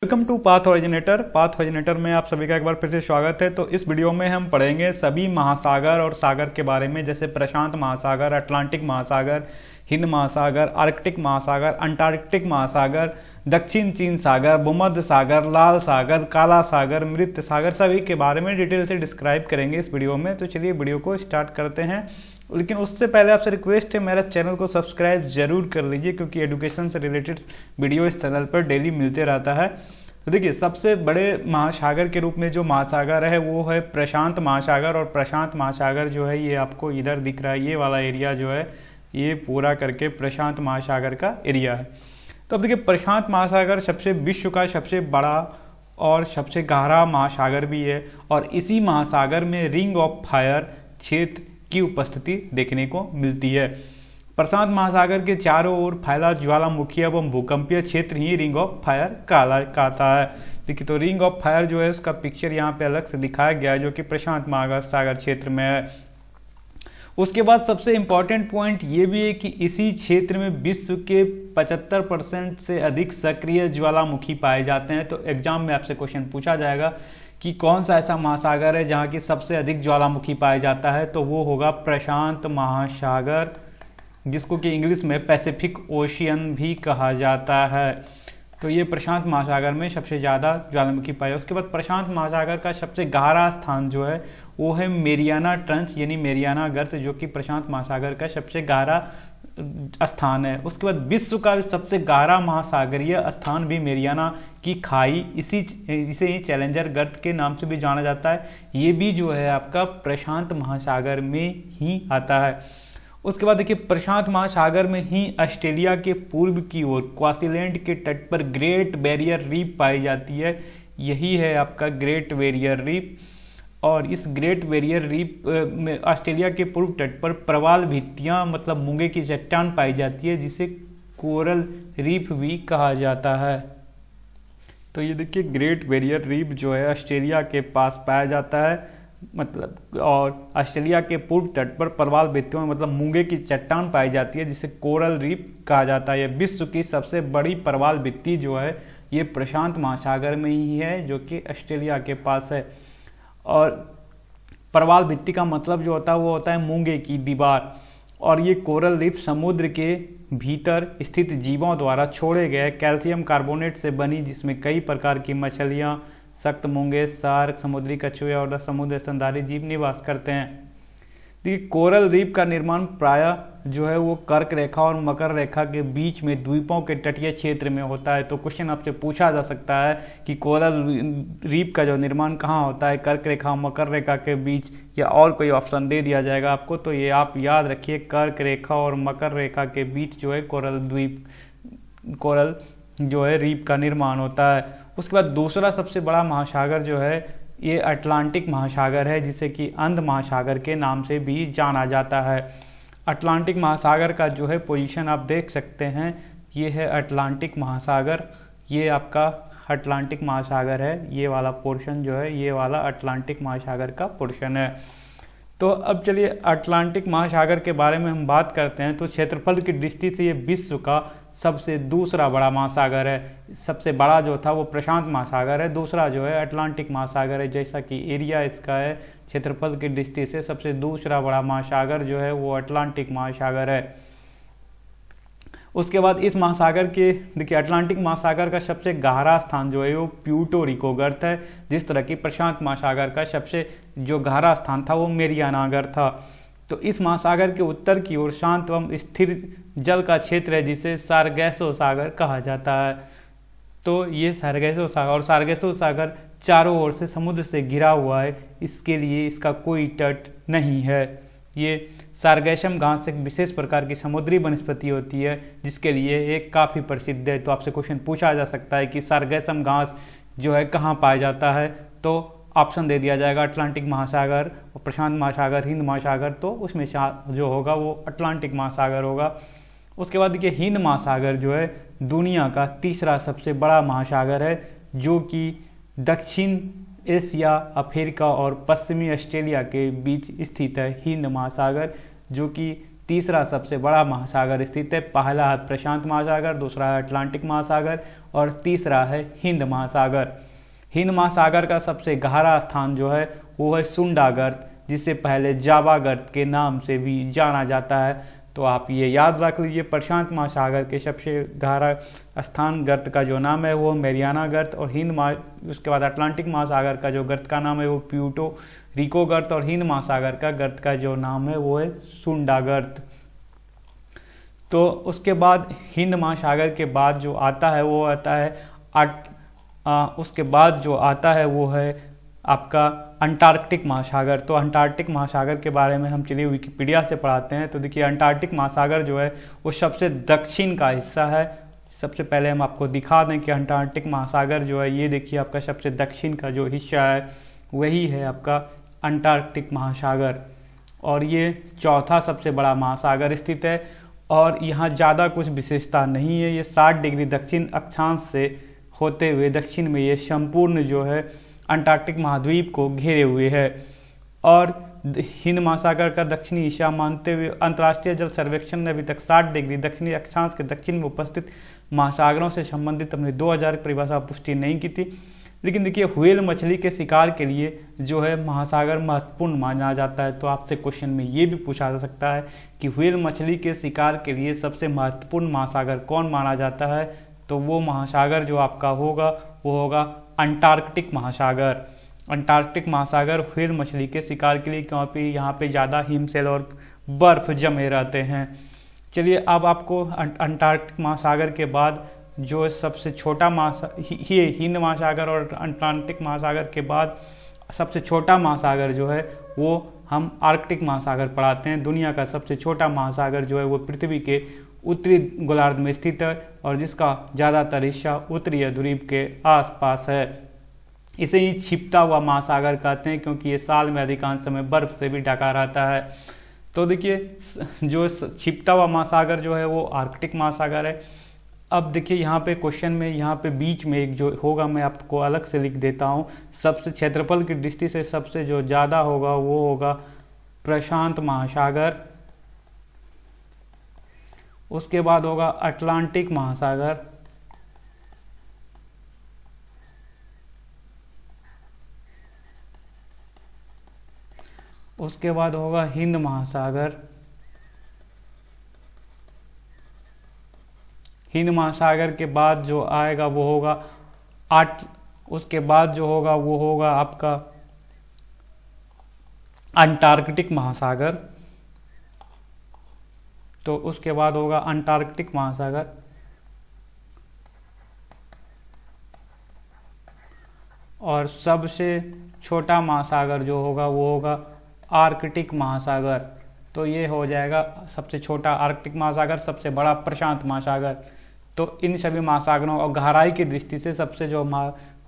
Welcome to path originator. Path originator में आप सभी का एक बार फिर से स्वागत है। तो इस वीडियो में हम पढ़ेंगे सभी महासागर और सागर के बारे में, जैसे प्रशांत महासागर, अटलांटिक महासागर, हिंद महासागर, आर्कटिक महासागर, अंटार्कटिक महासागर, दक्षिण चीन सागर, भूमध्य सागर, लाल सागर, काला सागर, मृत सागर, सभी के बारे में डिटेल से डिस्क्राइब करेंगे इस वीडियो में। तो चलिए वीडियो को स्टार्ट करते हैं, लेकिन उससे पहले आपसे रिक्वेस्ट है मेरा चैनल को सब्सक्राइब जरूर कर लीजिए, क्योंकि एजुकेशन से रिलेटेड वीडियो इस चैनल पर डेली मिलते रहता है। तो देखिए, सबसे बड़े महासागर के रूप में जो महासागर है वो है प्रशांत महासागर, और प्रशांत महासागर जो है ये आपको इधर दिख रहा है, ये वाला एरिया जो है ये पूरा करके प्रशांत महासागर का एरिया है। तो अब देखिए, प्रशांत महासागर सबसे विश्व का सबसे बड़ा और सबसे गहरा महासागर भी है, और इसी महासागर में रिंग ऑफ फायर क्षेत्र की उपस्थिति देखने को मिलती है। प्रशांत महासागर के चारों ओर फैला ज्वालामुखी एवं भूकंपीय क्षेत्र ही रिंग ऑफ फायर कहता है। देखिए, तो रिंग ऑफ फायर जो है उसका पिक्चर यहाँ पे अलग से दिखाया गया है, जो कि प्रशांत महासागर क्षेत्र में है। उसके बाद सबसे इंपॉर्टेंट पॉइंट ये भी है कि इसी क्षेत्र में विश्व के 75% से अधिक सक्रिय ज्वालामुखी पाए जाते हैं। तो एग्जाम में आपसे क्वेश्चन पूछा जाएगा कि कौन सा ऐसा महासागर है जहाँ की सबसे अधिक ज्वालामुखी पाया जाता है, तो वो होगा प्रशांत महासागर, जिसको कि इंग्लिश में पैसिफिक ओशियन भी कहा जाता है। तो ये प्रशांत महासागर में सबसे ज़्यादा ज्वालामुखी पाया। उसके बाद प्रशांत महासागर का सबसे गहरा स्थान जो है वो है मेरियाना ट्रंच, यानी मेरियाना गर्त, जो कि प्रशांत महासागर का सबसे गहरा स्थान है। उसके बाद विश्व का सबसे गहरा महासागरीय स्थान भी मेरियाना की खाई, इसे ही चैलेंजर गर्त के नाम से भी जाना जाता है। ये भी जो है आपका प्रशांत महासागर में ही आता है। उसके बाद देखिए, प्रशांत महासागर में ही ऑस्ट्रेलिया के पूर्व की ओर क्वासीलैंड के तट पर ग्रेट बैरियर रीफ पाई जाती है। यही है आपका ग्रेट बैरियर रीफ, और इस ग्रेट बैरियर रीफ में ऑस्ट्रेलिया के पूर्व तट पर प्रवाल भित्तियां मतलब मूंगे की चट्टान पाई जाती है, जिसे कोरल रीफ भी कहा जाता है। तो ये देखिए, ग्रेट बैरियर रीफ जो है ऑस्ट्रेलिया के पास पाया जाता है, मतलब, और ऑस्ट्रेलिया के पूर्व तट पर प्रवाल भित्तियों में मतलब मूंगे की चट्टान पाई जाती है, जिसे कोरल रीफ कहा जाता है। विश्व की सबसे बड़ी प्रवाल भित्ति जो है ये प्रशांत महासागर में ही है, जो कि ऑस्ट्रेलिया के पास है। और प्रवाल भित्ति का मतलब जो होता है वो होता है मूंगे की दीवार, और ये कोरल रीफ समुद्र के भीतर स्थित जीवों द्वारा छोड़े गए कैल्शियम कार्बोनेट से बनी, जिसमें कई प्रकार की मछलियां, सख्त मूंगे, शार्क, समुद्री कछुए और समुद्र स्तनधारी जीव निवास करते हैं। देखिए, कोरल रीफ का निर्माण प्रायः जो है वो कर्क रेखा और मकर रेखा के बीच में द्वीपों के तटीय क्षेत्र में होता है। तो क्वेश्चन आपसे पूछा जा सकता है कि कोरल रीफ का जो निर्माण कहाँ होता है, कर्क रेखा और मकर रेखा के बीच, या और कोई ऑप्शन दे दिया जाएगा आपको। तो ये आप याद रखिए, कर्क रेखा और मकर रेखा के बीच जो है कोरल जो है रीफ का निर्माण होता है। उसके बाद दूसरा सबसे बड़ा महासागर जो है ये अटलांटिक महासागर है, जिसे कि अंध महासागर के नाम से भी जाना जाता है। अटलांटिक महासागर का जो है पोजीशन आप देख सकते हैं, ये है अटलांटिक महासागर, ये आपका अटलांटिक महासागर है। ये वाला पोर्शन जो है ये वाला अटलांटिक महासागर का पोर्शन है। तो अब चलिए अटलांटिक महासागर के बारे में हम बात करते हैं। तो क्षेत्रफल की दृष्टि से ये विश्व का सबसे दूसरा बड़ा महासागर है। सबसे बड़ा जो था वो प्रशांत महासागर है, दूसरा जो है अटलांटिक महासागर है। जैसा कि एरिया इसका है, क्षेत्रफल की दृष्टि से सबसे दूसरा बड़ा महासागर जो है वो अटलांटिक महासागर है। उसके बाद इस महासागर के देखिए, अटलांटिक महासागर का सबसे गहरा स्थान जो है वो प्यूर्टो रिको गर्त है, जिस तरह की प्रशांत महासागर का सबसे जो गहरा स्थान था वो मेरियाना गर्त था। तो इस महासागर के उत्तर की ओर शांत एवं स्थिर जल का क्षेत्र है, जिसे सारगैसो सागर कहा जाता है। तो ये सारगैसो सागर, और सारगैसो सागर चारों ओर से समुद्र से घिरा हुआ है, इसके लिए इसका कोई तट नहीं है। ये सारगैसम घास एक विशेष प्रकार की समुद्री वनस्पति होती है, जिसके लिए एक काफ़ी प्रसिद्ध है। तो आपसे क्वेश्चन पूछा जा सकता है कि सारगैसम घास जो है कहाँ पाया जाता है, तो ऑप्शन दे दिया जाएगा अटलांटिक महासागर और प्रशांत महासागर, हिंद महासागर। तो उसमें जो होगा वो अटलांटिक महासागर होगा। उसके बाद देखिए, हिंद महासागर जो है दुनिया का तीसरा सबसे बड़ा महासागर है, जो कि दक्षिण एशिया, अफ्रीका और पश्चिमी ऑस्ट्रेलिया के बीच स्थित है। हिंद महासागर जो कि तीसरा सबसे बड़ा महासागर स्थित है। पहला है प्रशांत महासागर, दूसरा है अटलांटिक महासागर और तीसरा है हिंद महासागर। हिंद महासागर का सबसे गहरा स्थान जो है वो है सुंडा गर्त, जिसे पहले जावा गर्त के नाम से भी जाना जाता है। तो आप ये याद रख लीजिए, प्रशांत महासागर के सबसे गहरा स्थान गर्त का जो नाम है वो मैरियाना गर्त, और उसके बाद अटलांटिक महासागर का जो गर्त का नाम है वो प्यूर्टो रिको गर्त, और हिंद महासागर का गर्त का जो नाम है वो है सुंडा गर्त। तो उसके बाद हिंद महासागर के बाद जो आता है वो आता है उसके बाद जो आता है वो है आपका अंटार्कटिक महासागर। तो अंटार्कटिक महासागर के बारे में हम चलिए विकिपीडिया से पढ़ाते हैं। तो देखिए, अंटार्कटिक महासागर जो है वो सबसे दक्षिण का हिस्सा है। सबसे पहले हम आपको दिखा दें कि अंटार्कटिक महासागर जो है, ये देखिए आपका सबसे दक्षिण का जो हिस्सा है वही है आपका अंटार्कटिक महासागर, और ये चौथा सबसे बड़ा महासागर स्थित है। और यहाँ ज़्यादा कुछ विशेषता नहीं है। ये 60 डिग्री दक्षिण अक्षांश से होते हुए दक्षिण में ये संपूर्ण जो है अंटार्कटिक महाद्वीप को घेरे हुए है। और हिंद महासागर का दक्षिणी हिस्सा मानते हुए अंतर्राष्ट्रीय जल सर्वेक्षण ने अभी तक 60 डिग्री दक्षिणी अक्षांश के दक्षिण में उपस्थित महासागरों से संबंधित अपने 2000 की परिभाषा पुष्टि नहीं की थी। लेकिन देखिए, व्हेल मछली के शिकार के लिए जो है महासागर महत्वपूर्ण माना जाता है। तो आपसे क्वेश्चन में ये भी पूछा जा सकता है कि व्हेल मछली के शिकार के लिए सबसे महत्वपूर्ण महासागर कौन माना जाता है। तो वो महासागर जो आपका होगा वो होगा अंटार्कटिक महासागर। अंटार्कटिक महासागर व्हेल मछली के शिकार के लिए, क्योंकि यहाँ पे ज़्यादा हिमशैल और बर्फ जमे रहते हैं। चलिए, अब आपको अंटार्कटिक महासागर के बाद जो सबसे छोटा हिंद महासागर और अटलांटिक महासागर के बाद सबसे छोटा महासागर जो है वो हम आर्कटिक महासागर पढ़ाते हैं। दुनिया का सबसे छोटा महासागर जो है वो पृथ्वी के उत्तरी गोलार्ध में स्थित है, और जिसका ज़्यादातर हिस्सा उत्तरी ध्रुव के आसपास है। इसे ही छिपता हुआ महासागर कहते हैं, क्योंकि ये साल में अधिकांश समय बर्फ से भी ढका रहता है। तो देखिए, जो छिपता हुआ महासागर जो है वो आर्कटिक महासागर है। अब देखिए, यहाँ पे क्वेश्चन में यहाँ पे बीच में एक जो होगा मैं आपको अलग से लिख देता हूँ। सबसे क्षेत्रफल की दृष्टि से सबसे जो ज़्यादा होगा वो होगा प्रशांत महासागर, उसके बाद होगा अटलांटिक महासागर, उसके बाद होगा हिंद महासागर, हिंद महासागर के बाद जो आएगा वो होगा उसके बाद जो होगा वो होगा आपका अंटार्कटिक महासागर। तो उसके बाद होगा अंटार्कटिक महासागर, और सबसे छोटा महासागर जो होगा वो होगा आर्कटिक महासागर। तो ये हो जाएगा सबसे छोटा आर्कटिक महासागर, सबसे बड़ा प्रशांत महासागर। तो इन सभी महासागरों और गहराई की दृष्टि से सबसे जो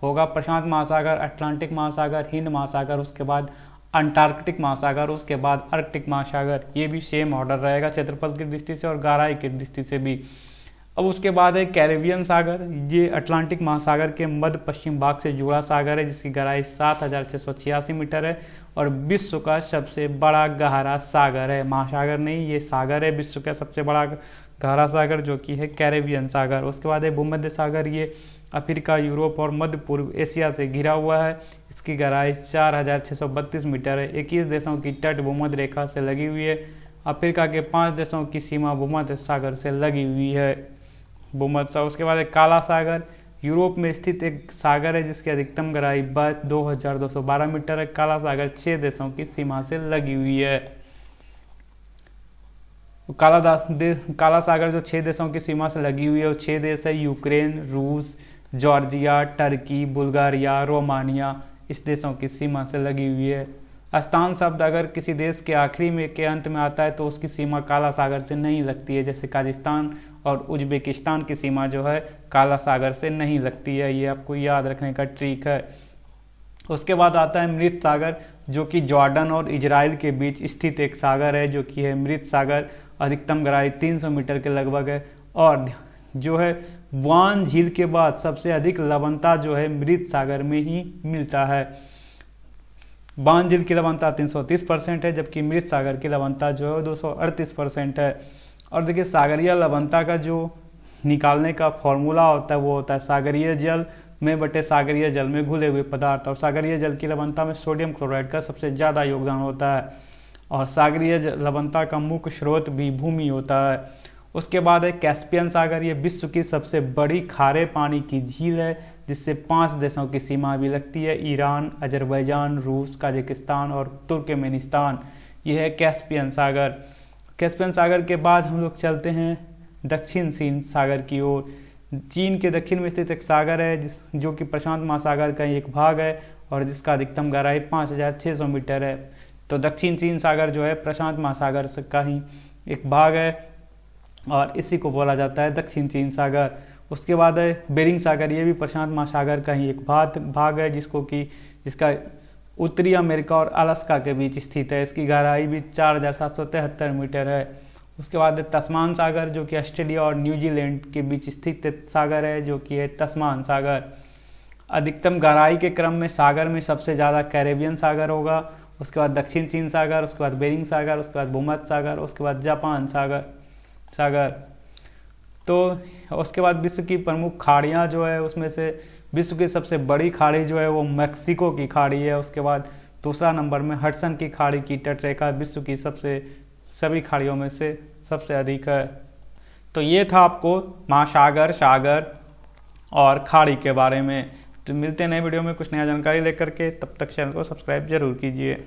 होगा प्रशांत महासागर, अटलांटिक महासागर, हिंद महासागर, उसके बाद अंटार्कटिक महासागर, उसके बाद आर्कटिक महासागर। ये भी सेम ऑर्डर रहेगा क्षेत्रफल की दृष्टि से और गहराई की दृष्टि से भी। अब उसके बाद है कैरेबियन सागर। ये अटलांटिक महासागर के मध्य पश्चिम भाग से जुड़ा सागर है, जिसकी गहराई 7686 मीटर है और विश्व का सबसे बड़ा गहरा सागर है। महासागर नहीं, ये सागर है, विश्व का सबसे बड़ा गहरा सागर जो कि है कैरेबियन सागर। उसके बाद है भूमध्य सागर। ये अफ्रीका, यूरोप और मध्य पूर्व एशिया से घिरा हुआ है। इसकी गहराई 4632 मीटर है। 21 देशों की तट भूमध्य रेखा से लगी हुई है। अफ्रीका के 5 देशों की सीमा भूमध्य सागर से लगी हुई है। भूमध्य सागर। उसके बाद है काला सागर। यूरोप में स्थित एक सागर है जिसकी अधिकतम गहराई 2212 मीटर है। काला सागर 6 देशों की सीमा से लगी हुई है। काला सागर जो 6 देशों की सीमा से लगी हुई है वो 6 देश है: यूक्रेन, रूस, जॉर्जिया, टर्की, बुल्गारिया, रोमानिया। इस देशों की सीमा से लगी हुई है। स्थान शब्द अगर किसी देश के आखिरी में के अंत में आता है तो उसकी सीमा काला सागर से नहीं लगती है। जैसे काजाकिस्तान और उज्बेकिस्तान की सीमा जो है काला सागर से नहीं लगती है। ये आपको याद रखने का ट्रिक है। उसके बाद आता है मृत सागर, जो कि जॉर्डन और इजराइल के बीच स्थित एक सागर है, जो कि है मृत सागर। अधिकतम गहराई 300 मीटर के लगभग है। और जो है वान झील के बाद सबसे अधिक लवणता जो है मृत सागर में ही मिलता है। वान झील की लवणता 330% है, जबकि मृत सागर की लवणता जो है 238% है। और देखिए सागरीय लवणता का जो निकालने का फॉर्मूला होता है वो होता है सागरीय जल में बटे सागरीय जल में घुले हुए पदार्थ। और सागरीय जल की लवणता में सोडियम क्लोराइड का सबसे ज़्यादा योगदान होता है और सागरीय लवणता का मुख्य स्रोत भी भूमि होता है। उसके बाद है कैस्पियन सागर। ये विश्व की सबसे बड़ी खारे पानी की झील है जिससे 5 देशों की सीमा भी लगती है, ईरान, अजरबैजान, रूस, कजाकिस्तान और तुर्कमेनिस्तान। यह है कैस्पियन सागर। कैस्पियन सागर के बाद हम लोग चलते हैं दक्षिण चीन सागर की ओर। चीन के दक्षिण में स्थित एक सागर है जो कि प्रशांत महासागर का एक भाग है और जिसका अधिकतम गहराई 5600 मीटर है। तो दक्षिण चीन सागर जो है प्रशांत महासागर का ही एक भाग है और इसी को बोला जाता है दक्षिण चीन सागर। उसके बाद है बेरिंग सागर। ये भी प्रशांत महासागर का ही एक भाग है जिसका उत्तरी अमेरिका और अलास्का के बीच स्थित है। इसकी गहराई भी 4773 मीटर है। उसके बाद है तस्मान सागर जो कि ऑस्ट्रेलिया और न्यूजीलैंड के बीच स्थित सागर है जो कि है तस्मान सागर। अधिकतम गहराई के क्रम में सागर में सबसे ज़्यादा कैरेबियन सागर होगा, उसके बाद दक्षिण चीन सागर, उसके बाद बेरिंग सागर, उसके बाद भूमध्य सागर, उसके बाद जापान सागर। तो उसके बाद विश्व की प्रमुख खाड़ियाँ जो है उसमें से विश्व की सबसे बड़ी खाड़ी जो है वो मैक्सिको की खाड़ी है। उसके बाद दूसरा नंबर में हडसन की खाड़ी की तटरेखा विश्व की सभी खाड़ियों में से सबसे अधिक है। तो ये था आपको महासागर, सागर और खाड़ी के बारे में। तो मिलते हैं नए वीडियो में कुछ नया जानकारी लेकर के, तब तक चैनल को सब्सक्राइब जरूर कीजिए।